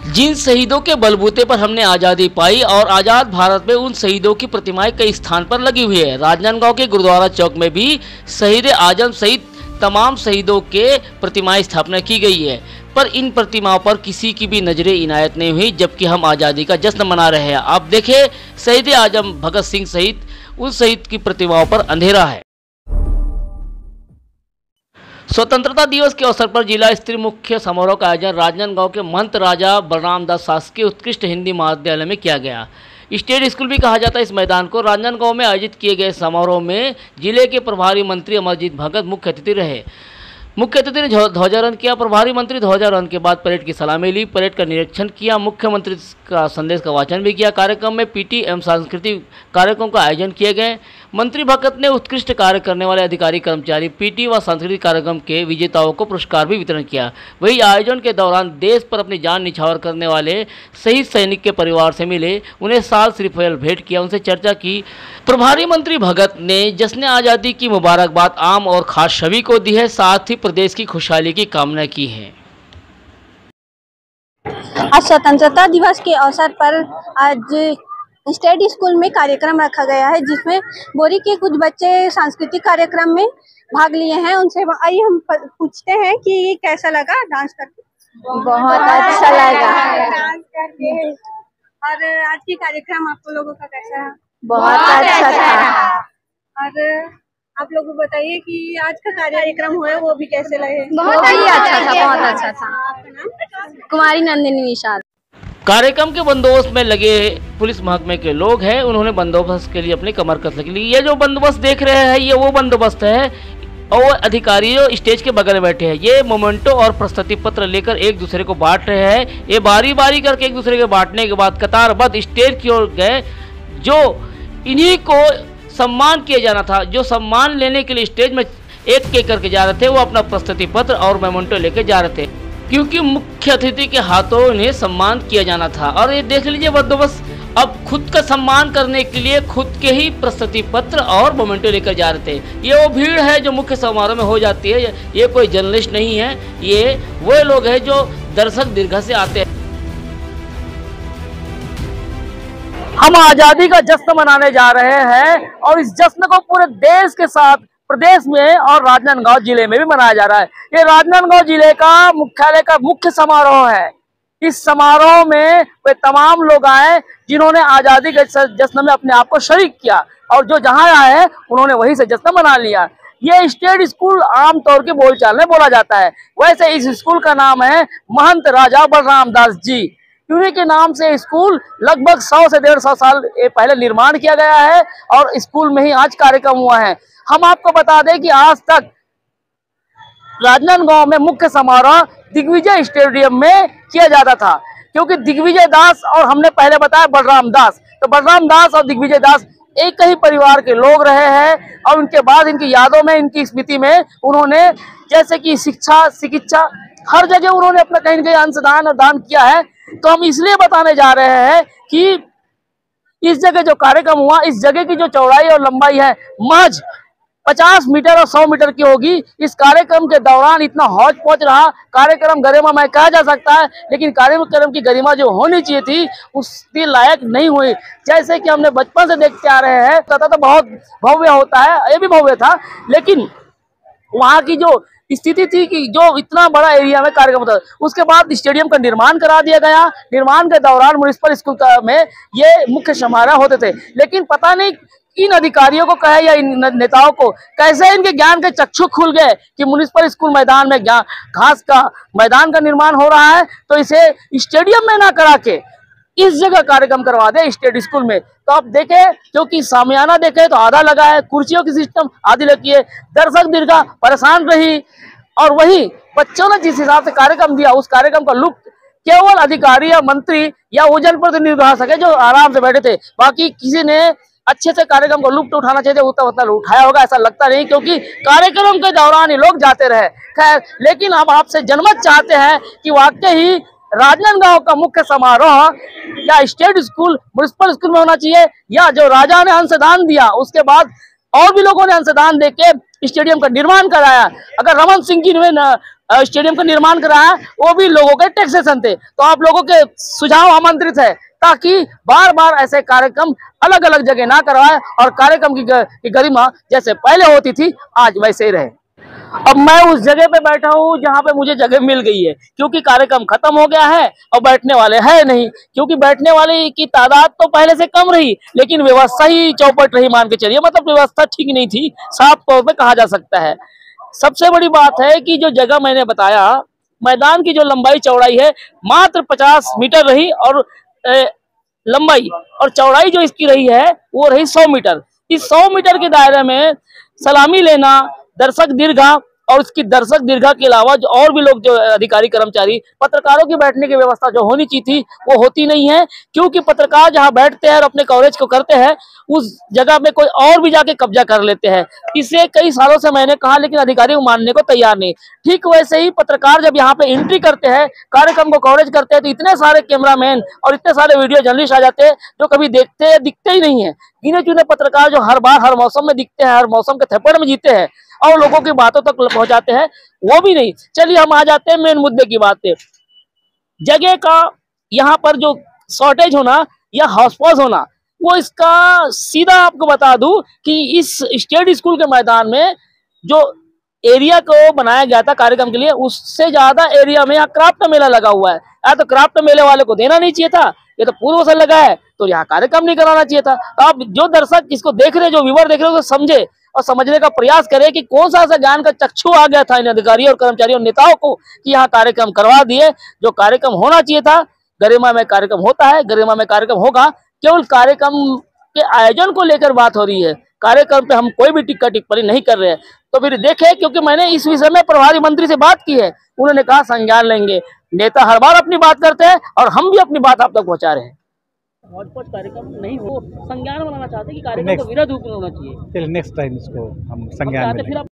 जिन शहीदों के बलबूते पर हमने आज़ादी पाई और आज़ाद भारत में उन शहीदों की प्रतिमाएं कई स्थान पर लगी हुई है। राजनांदगांव के गुरुद्वारा चौक में भी शहीद आजम सहित तमाम शहीदों के प्रतिमाएं स्थापना की गई है, पर इन प्रतिमाओं पर किसी की भी नजरें इनायत नहीं हुई, जबकि हम आज़ादी का जश्न मना रहे हैं। आप देखें, शहीद आजम भगत सिंह सहित उन शहीद की प्रतिमाओं पर अंधेरा है। स्वतंत्रता दिवस के अवसर पर जिला स्तरीय मुख्य समारोह का आयोजन राजनांदगांव के महंत राजा बलराम दास शासकीय उत्कृष्ट हिंदी महाविद्यालय में किया गया। स्टेट स्कूल भी कहा जाता है इस मैदान को। राजनांदगांव में आयोजित किए गए समारोह में जिले के प्रभारी मंत्री अमरजीत भगत मुख्य अतिथि रहे। मुख्य अतिथि ने ध्वजारोहण किया। प्रभारी मंत्री ध्वजारोहण के बाद परेड की सलामी ली, परेड का निरीक्षण किया, मुख्यमंत्री का संदेश का वाचन भी किया। कार्यक्रम में पीटी एवं सांस्कृतिक कार्यक्रम का आयोजन किए गए। मंत्री भगत ने उत्कृष्ट कार्य करने वाले अधिकारी कर्मचारी पीटी व सांस्कृतिक कार्यक्रम के विजेताओं को पुरस्कार भी वितरण किया। वही आयोजन के दौरान देश पर अपनी जान निछावर करने वाले शहीद सैनिक के परिवार से मिले, उन्हें साल श्रीफल भेंट किया, उनसे चर्चा की। प्रभारी मंत्री भगत ने जश्न आज़ादी की मुबारकबाद आम और खास सभी को दी है, साथ ही प्रदेश की खुशहाली की कामना की है। आज स्वतंत्रता दिवस के अवसर पर आज स्टेट स्कूल में कार्यक्रम रखा गया है, जिसमें बोरी के कुछ बच्चे सांस्कृतिक कार्यक्रम में भाग लिए हैं। उनसे आइए हम पूछते हैं कि कैसा लगा डांस करके। बहुत अच्छा लगा डांस करके। और आज की कार्यक्रम आप लोगों का कैसा है? बहुत अच्छा था। और आप लोग बताइए कि आज का कार्यक्रम हुआ है वो भी कैसे लगे? बहुत ही अच्छा था, बहुत अच्छा था। कुमारी नंदिनी निषाद। कार्यक्रम के बंदोबस्त में लगे पुलिस महकमे के लोग हैं, उन्होंने बंदोबस्त के लिए अपनी कमर कस ली। ये जो बंदोबस्त देख रहे हैं ये वो बंदोबस्त है और वो अधिकारी जो स्टेज के बगल में बैठे हैं, ये मोमेंटो और प्रस्तुति पत्र लेकर एक दूसरे को बांट रहे हैं। ये बारी बारी करके एक दूसरे के बांटने के बाद कतारबद्ध स्टेज की ओर गए। जो इन्हीं को सम्मान किया जाना था, जो सम्मान लेने के लिए स्टेज में एक करके जा रहे थे, वो अपना प्रस्तुति पत्र और मोमेंटो लेके जा रहे थे, क्योंकि मुख्य अतिथि के हाथों इन्हें सम्मान किया जाना था। और ये देख लीजिए बंदोबस्त अब खुद का सम्मान करने के लिए खुद के ही प्रस्तुति पत्र और मोमेंटो लेकर जा रहे थे। ये वो भीड़ है जो मुख्य समारोह में हो जाती है। ये कोई जर्नलिस्ट नहीं है, ये वो लोग हैं जो दर्शक दीर्घा से आते हैं। हम आजादी का जश्न मनाने जा रहे हैं और इस जश्न को पूरे देश के साथ प्रदेश में और राजनांदगांव जिले में भी मनाया जा रहा है। ये राजनांदगांव जिले का मुख्यालय का मुख्य समारोह है। इस समारोह में वे तमाम लोग आए जिन्होंने आजादी के जश्न में अपने आप को शरीक किया, और जो जहां आए हैं उन्होंने वहीं से जश्न मना लिया। ये स्टेट स्कूल आमतौर के बोलचाल में बोला जाता है। वैसे इस स्कूल का नाम है महंत राजा बलराम दास जी। उन्हीं के नाम से स्कूल लगभग 100 से 150 साल पहले निर्माण किया गया है और स्कूल में ही आज कार्यक्रम हुआ है। हम आपको बता दें कि आज तक राजनांदगांव में मुख्य समारोह दिग्विजय स्टेडियम में किया जाता था, क्योंकि दिग्विजय दास और हमने पहले बताया बलराम दास, तो बलराम दास और दिग्विजय दास एक ही परिवार के लोग रहे हैं। और उनके बाद इनकी यादों में, इनकी स्मृति में उन्होंने जैसे कि शिक्षा, चिकित्सा, हर जगह उन्होंने अपना कहीं न कहीं अंशदान और दान किया है। तो हम इसलिए बताने जा रहे हैं कि इस जगह जो कार्यक्रम हुआ, इस जगह की जो चौड़ाई और लंबाई है महज 50 मीटर और 100 मीटर की होगी। इस कार्यक्रम के दौरान इतना हौच पौच रहा, कार्यक्रम गरिमामय कहा जा सकता है, लेकिन कार्यक्रम की गरिमा जो होनी चाहिए थी उसके लायक नहीं हुई। जैसे कि हमने बचपन से देखते आ रहे हैं, तो बहुत भव्य होता है, ये भी भव्य था, लेकिन वहाँ की जो स्थिति थी कि जो इतना बड़ा एरिया में कार्यक्रम होता, उसके बाद स्टेडियम का निर्माण करा दिया गया। निर्माण के दौरान म्युनिसिपल स्कूल में ये मुख्य समारोह होते थे, लेकिन पता नहीं इन अधिकारियों को कहे या इन नेताओं को कैसे इनके ज्ञान के चक्षु खुल गए कि म्युनिसिपल स्कूल मैदान में घास का मैदान का निर्माण हो रहा है, तो इसे स्टेडियम में ना करा के इस जगह कार्यक्रम करवा दे स्टेट स्कूल में। तो आप देखें, क्योंकि सामियाना देखे तो आधा लगा है, कुर्सियों की सिस्टम आधी लगी है, दर्शक दीर्घा परेशान रही, और वही बच्चों ने जिस हिसाब से कार्यक्रम दिया उस कार्यक्रम का लुत्फ केवल अधिकारी या मंत्री या वो जनप्रतिनिधि उठा सके जो आराम से बैठे थे। बाकी किसी ने अच्छे से कार्यक्रम को लुत्फ उठाना चाहिए उतना उठाया होगा ऐसा लगता नहीं, क्योंकि कार्यक्रम के दौरान ये लोग जाते रहे। खैर, लेकिन हम आपसे जनमत चाहते हैं कि वाकई ही राजनांदगांव का मुख्य समारोह या स्टेट स्कूल म्युनिसिपल स्कूल में होना चाहिए, या जो राजा ने अंशदान दिया उसके बाद और भी लोगों ने अंशदान देके स्टेडियम का निर्माण कराया। अगर रमन सिंह जी ने स्टेडियम का निर्माण कराया, वो भी लोगों के टैक्सेशन थे। तो आप लोगों के सुझाव आमंत्रित है ताकि बार बार ऐसे कार्यक्रम अलग अलग जगह ना करवाए और कार्यक्रम की गरिमा जैसे पहले होती थी आज वैसे ही रहे। अब मैं उस जगह पे बैठा हूँ जहाँ पे मुझे जगह मिल गई है, क्योंकि कार्यक्रम खत्म हो गया है और बैठने वाले है नहीं, क्योंकि बैठने वाले की तादाद तो पहले से कम रही, लेकिन व्यवस्था ही चौपट रही, मान के चलिए। मतलब व्यवस्था ठीक नहीं थी, साफ तौर पे कहा जा सकता है। सबसे बड़ी बात है कि जो जगह मैंने बताया, मैदान की जो लंबाई चौड़ाई है मात्र 50 मीटर रही, और लंबाई और चौड़ाई जो इसकी रही है वो रही 100 मीटर। इस 100 मीटर के दायरे में सलामी लेना, दर्शक दीर्घा और उसकी दर्शक दीर्घा के अलावा जो और भी लोग, जो अधिकारी कर्मचारी, पत्रकारों की बैठने की व्यवस्था जो होनी चाहिए थी वो होती नहीं है, क्योंकि पत्रकार जहां बैठते हैं और अपने कवरेज को करते हैं उस जगह में कोई और भी जाके कब्जा कर लेते हैं। इसे कई सालों से मैंने कहा, लेकिन अधिकारी मानने को तैयार नहीं। ठीक वैसे ही पत्रकार जब यहाँ पे एंट्री करते हैं, कार्यक्रम को कवरेज करते हैं, तो इतने सारे कैमरामैन और इतने सारे वीडियो जर्नलिस्ट आ जाते हैं जो कभी दिखते ही नहीं है। गिने चुने पत्रकार जो हर बार हर मौसम में दिखते हैं, हर मौसम के थप्पड़ में जीते हैं और लोगों की बातों तक पहुंचाते हैं, वो भी नहीं। चलिए हम आ जाते हैं मेन मुद्दे की बात पे। जगह का यहाँ पर जो शॉर्टेज होना या हाउसपॉज होना, वो इसका सीधा आपको बता दूं कि इस स्टेट स्कूल के मैदान में जो एरिया को बनाया गया था कार्यक्रम के लिए, उससे ज्यादा एरिया में यहाँ क्राफ्ट मेला लगा हुआ है। या तो क्राफ्ट मेले वाले को देना नहीं चाहिए था, ये तो पूर्व से लगा है, तो यहाँ कार्यक्रम नहीं कराना चाहिए था। तो आप जो दर्शक इसको देख रहे, जो व्यूवर देख रहे, उसको समझे और समझने का प्रयास करें कि कौन सा ऐसा ज्ञान का चक्षु आ गया था इन अधिकारियों और कर्मचारियों नेताओं को कि यहाँ कार्यक्रम करवा दिए। जो कार्यक्रम होना चाहिए था, गरिमा में कार्यक्रम होता है, गरिमा में कार्यक्रम होगा। केवल कार्यक्रम के आयोजन को लेकर बात हो रही है, कार्यक्रम पे हम कोई भी टिक्का टिप्पणी नहीं कर रहे हैं। तो फिर देखें, क्योंकि मैंने इस विषय में प्रभारी मंत्री से बात की है, उन्होंने कहा संज्ञान लेंगे। नेता हर बार अपनी बात करते हैं और हम भी अपनी बात आप तक पहुंचा रहे हैं। कार्यक्रम नहीं हो, संज्ञान बनाना चाहते कि कार्यक्रम को विरोध होना चाहिए। चलिए नेक्स्ट टाइम इसको हम संज्ञान में लेंगे।